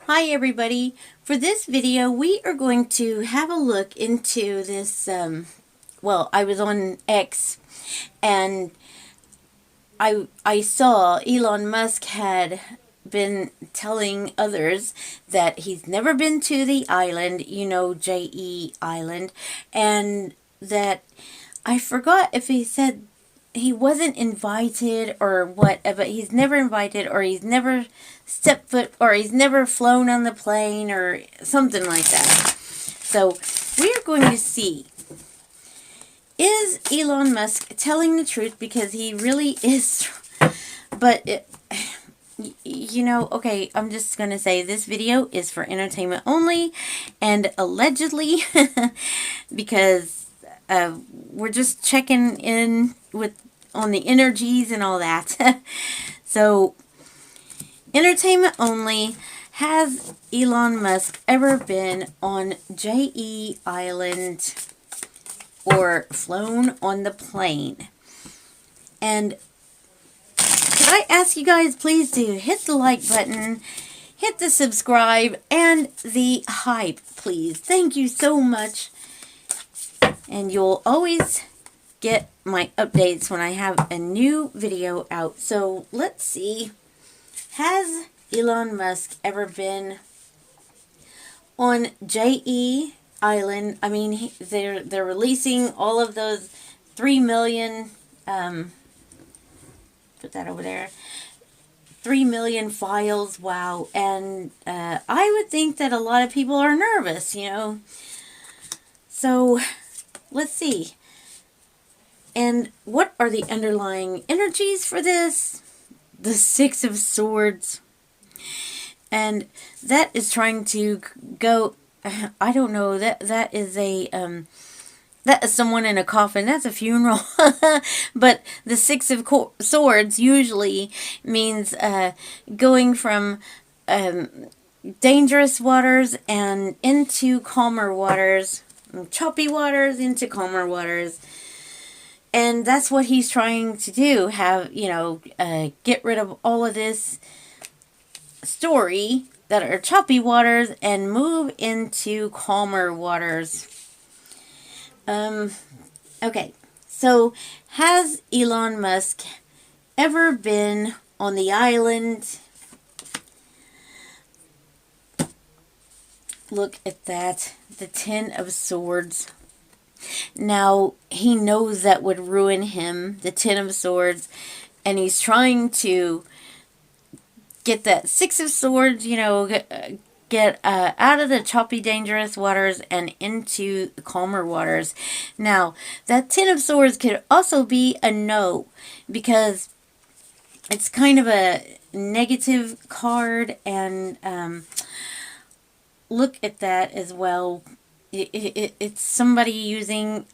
Hi everybody. For this video we are going to have a look into this, well, I was on X and I saw Elon Musk had been telling others that he's never been to the island, JE Island, and that I forgot if he said he wasn't invited or what, but he's never invited, or he's never stepped foot, or he's never flown on the plane, or something like that. So we are going to see, is Elon Musk telling the truth? Because he really is. But okay, I'm just gonna say this video is for entertainment only, and allegedly, because we're just checking in on the energies and all that. So, entertainment only. Has Elon Musk ever been on JE Island or flown on the plane? And could I ask you guys please to hit the like button, hit the subscribe, and the hype, please. Thank you so much. And you'll always get my updates when I have a new video out. So let's see. Has Elon Musk ever been on JE Island? I mean, they're releasing all of those 3 million, put that over there, 3 million files. Wow. And I would think that a lot of people are nervous, So let's see. And what are the underlying energies for this? The Six of Swords. And that is trying to go, I don't know, that is someone in a coffin. That's a funeral. But the Six of Swords usually means going from dangerous waters and into calmer waters, choppy waters into calmer waters. And that's what he's trying to do. Get rid of all of this story that are choppy waters and move into calmer waters. Okay. So, has Elon Musk ever been on the island? Look at that. The Ten of Swords. Now, he knows that would ruin him, the Ten of Swords, and he's trying to get that Six of Swords, get out of the choppy, dangerous waters and into the calmer waters. Now, that Ten of Swords could also be a no, because it's kind of a negative card, and look at that as well. It's somebody using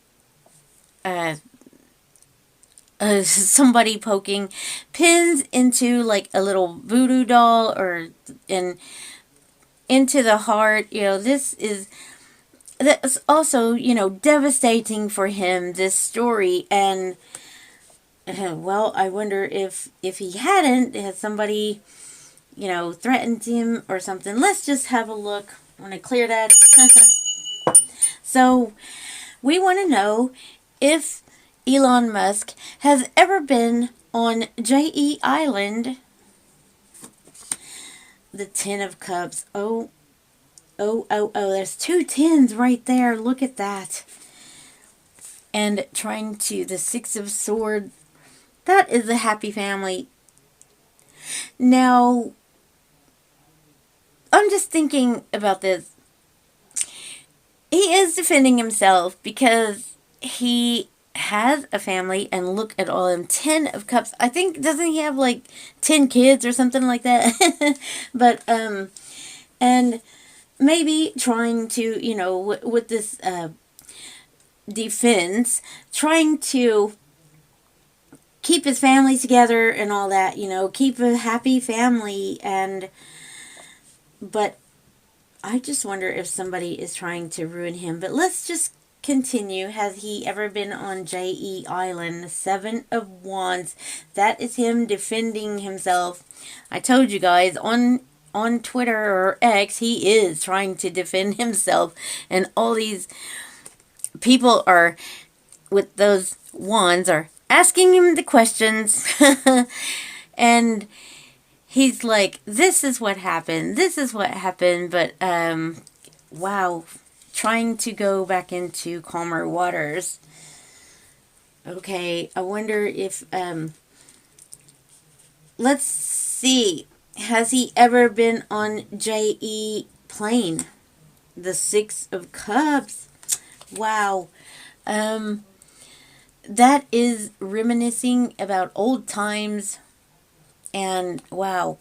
somebody poking pins into like a little voodoo doll, or into the heart. That's also, devastating for him, this story. And well, I wonder if he hadn't, has somebody threatened him or something. Let's just have a look. I want to clear that. So, we want to know if Elon Musk has ever been on JE Island. The Ten of Cups. Oh, there's two tens right there. Look at that. And trying to, the Six of Swords. That is a happy family. Now, I'm just thinking about this. He is defending himself because he has a family, and look at all of them. 10 of Cups. I think, doesn't he have like 10 kids or something like that? But, and maybe trying to, with this defense, trying to keep his family together and all that, keep a happy family. But I just wonder if somebody is trying to ruin him. But let's just continue. Has he ever been on JE Island? Seven of Wands. That is him defending himself. I told you guys, on on Twitter or X, he is trying to defend himself, and all these people are with those wands are asking him the questions. And he's like, this is what happened, this is what happened. But wow, trying to go back into calmer waters. Okay, I wonder if let's see, has he ever been on J.E. plane? The Six of Cups. Wow. That is reminiscing about old times. And wow,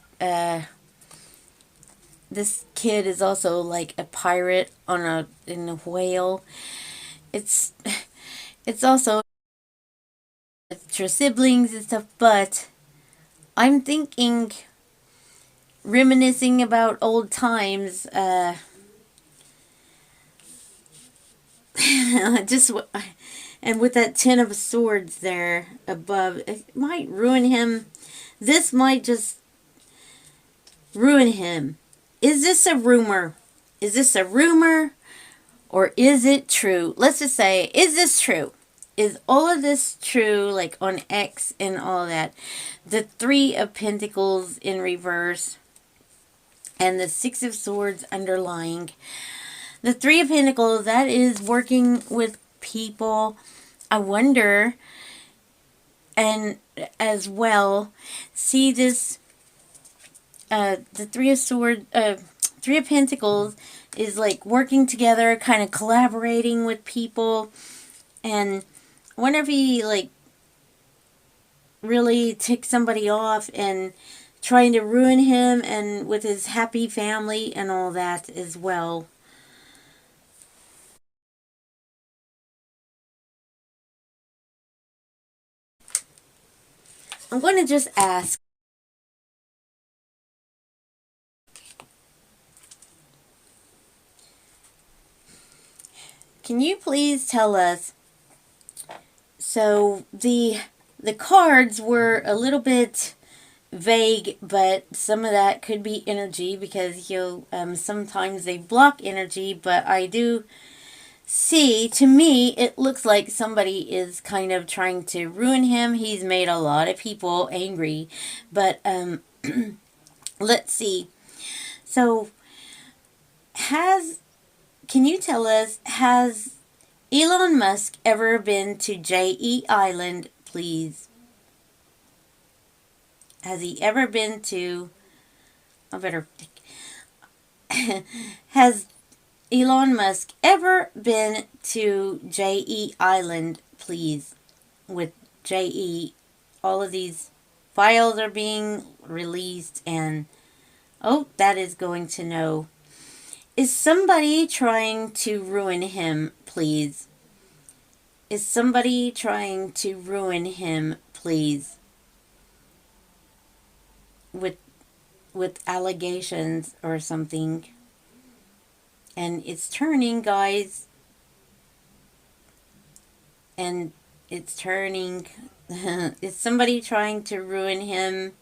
this kid is also like a pirate on in a whale. It's also with your siblings and stuff, but I'm thinking reminiscing about old times. Just and with that 10 of swords there above, it might ruin him. This might just ruin him. Is this a rumor? Is this a rumor? Or is it true? Let's just say, is this true? Is all of this true, like on X and all that? The Three of Pentacles in reverse and the Six of Swords underlying. The Three of Pentacles, that is working with people. I wonder, and as well, see this, the Three of Swords, Three of Pentacles is like working together, kind of collaborating with people. And I wonder if he like really ticks somebody off and trying to ruin him and with his happy family and all that as well. I'm going to just ask, can you please tell us, so the cards were a little bit vague, but some of that could be energy because sometimes they block energy, but I do see, to me, it looks like somebody is kind of trying to ruin him. He's made a lot of people angry, but let's see. So, can you tell us, has Elon Musk ever been to J.E. Island, please? Has he ever been to, has Elon Musk ever been to J.E. Island, please? With J.E., all of these files are being released, and oh, that is going to know. Is somebody trying to ruin him, please? Is somebody trying to ruin him, please? With allegations or something. And it's turning, guys. And it's turning. Is somebody trying to ruin him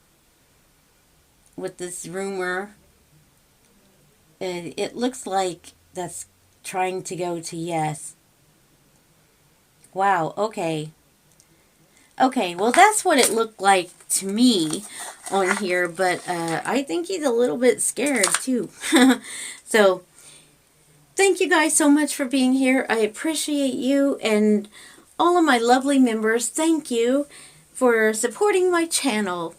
with this rumor? It looks like that's trying to go to yes. Wow, okay. Okay, well, that's what it looked like to me on here, but I think he's a little bit scared, too. So, thank you guys so much for being here. I appreciate you, and all of my lovely members, thank you for supporting my channel.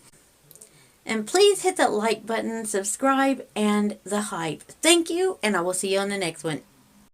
And please hit that like button, subscribe, and the hype. Thank you, and I will see you on the next one.